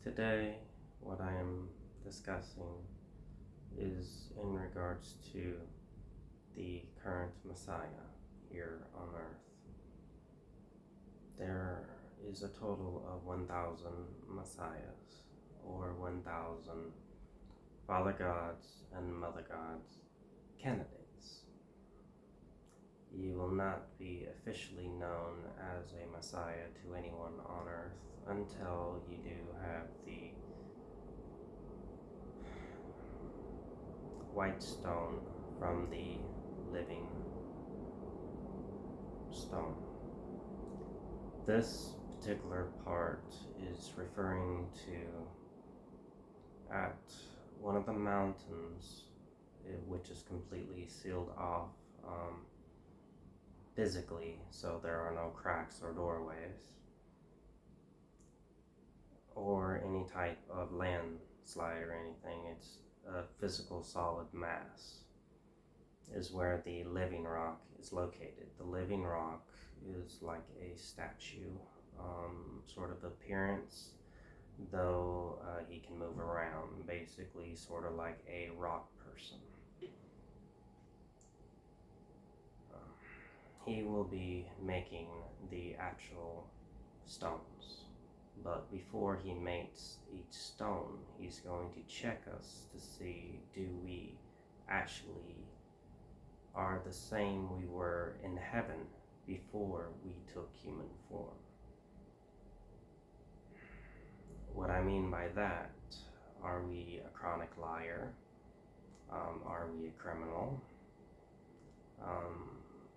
Today, what I am discussing is in regards to the current Messiah here on earth. There is a total of 1,000 Messiahs, or 1,000 Father Gods and Mother Gods candidates. You will not be officially known as a Messiah to anyone on earth until you do have the white stone from the living stone. This particular part is referring to at one of the mountains, which is completely sealed off physically, so there are no cracks or doorways or any type of landslide or anything. It's a physical solid mass is where the living rock is located. The living rock is like a statue sort of appearance, though he can move around, basically sort of like a rock person. He will be making the actual stones, but before he makes each stone, he's going to check us to see, do we actually are the same we were in heaven before we took human form. What I mean by that, are we a chronic liar? Are we a criminal?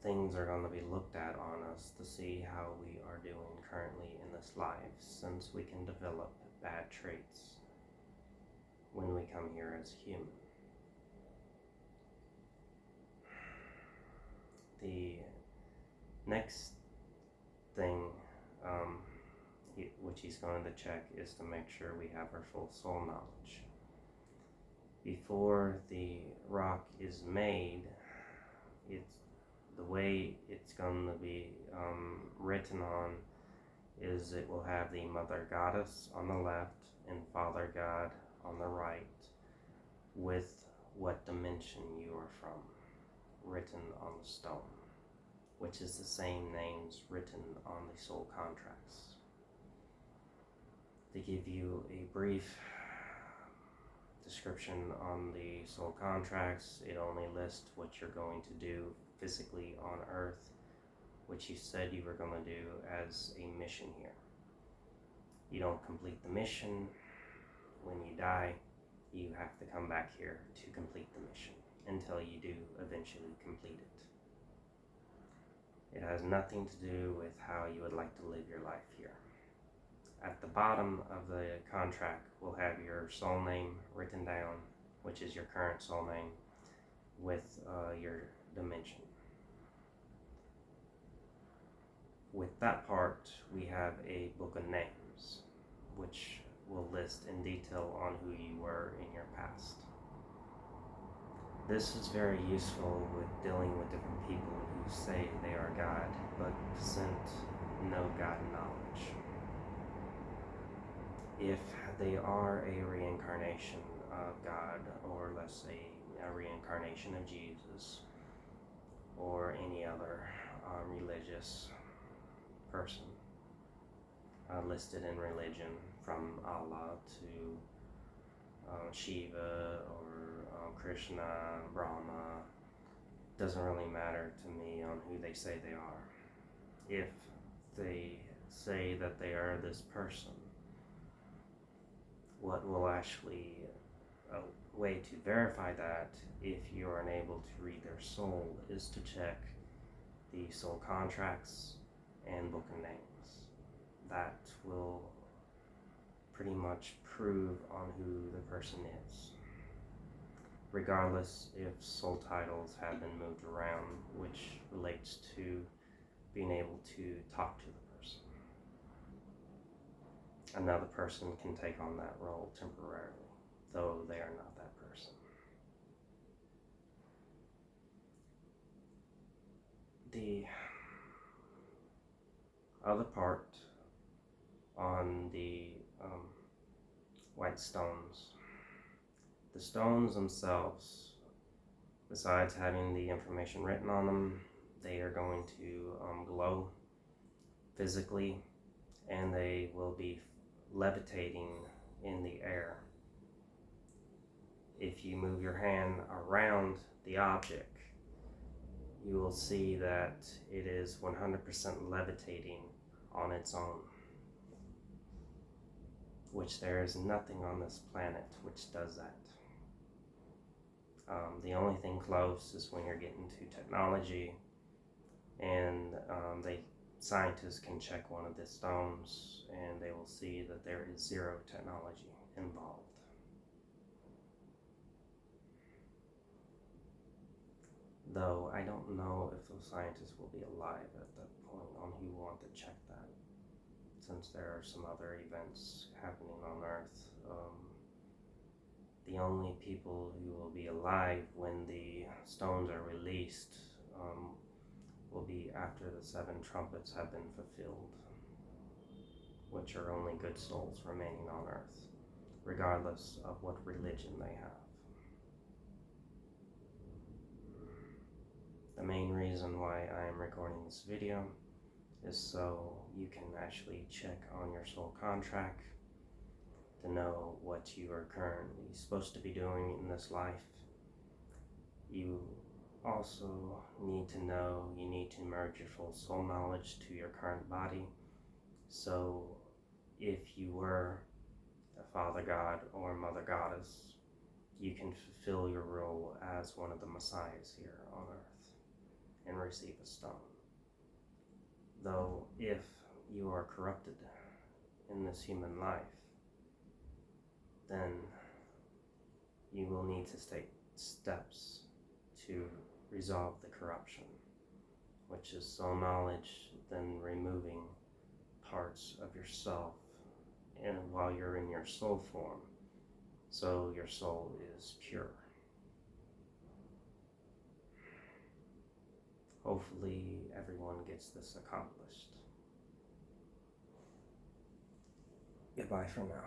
Things are going to be looked at on us to see how we are doing currently in this life, since we can develop bad traits when we come here as human. The next thing which he's going to check is to make sure we have our full soul knowledge. Before the rock is made, the way it's going to be written on is it will have the Mother Goddess on the left and Father God on the right, with what dimension you are from written on the stone, which is the same names written on the soul contracts. To give you a brief description on the soul contracts, it only lists what you're going to do physically on earth, which you said you were going to do as a mission here. You don't complete the mission. When you die, you have to come back here to complete the mission until you do eventually complete it. It has nothing to do with how you would like to live your life here. At the bottom of the contract will have your soul name written down, which is your current soul name, with your dimension. With that part, we have a book of names, which will list in detail on who you were in your past. This is very useful with dealing with different people who say they are God, but present no God knowledge. If they are a reincarnation of God, or let's say a reincarnation of Jesus, or any other religious person listed in religion, from Allah to Shiva or Krishna, Brahma, doesn't really matter to me on who they say they are. If they say that they are this person, what will actually, a way to verify that, if you are unable to read their soul, is to check the soul contracts and book of names. That will pretty much prove on who the person is, regardless if soul titles have been moved around, which relates to being able to talk to the person. Another person can take on that role temporarily, though they are not that person. The other part on the white stones. The stones themselves, besides having the information written on them, they are going to glow physically, and they will be levitating in the air. If you move your hand around the object, you will see that it is 100% levitating on its own, which there is nothing on this planet which does that. The only thing close is when you're getting to technology, and scientists can check one of the stones and they will see that there is zero technology involved. Though I don't know if those scientists will be alive at that point on who want to check that, since there are some other events happening on Earth. The only people who will be alive when the stones are released will be after the 7 trumpets have been fulfilled, which are only good souls remaining on Earth, regardless of what religion they have. The main reason why I am recording this video is so you can actually check on your soul contract to know what you are currently supposed to be doing in this life. You also need to know you need to merge your full soul knowledge to your current body. So if you were a Father God or Mother Goddess, you can fulfill your role as one of the Messiahs here on Earth and receive a stone. Though if you are corrupted in this human life, then you will need to take steps to resolve the corruption, which is soul knowledge, then removing parts of yourself and while you're in your soul form, so your soul is pure. Hopefully everyone gets this accomplished. Goodbye for now.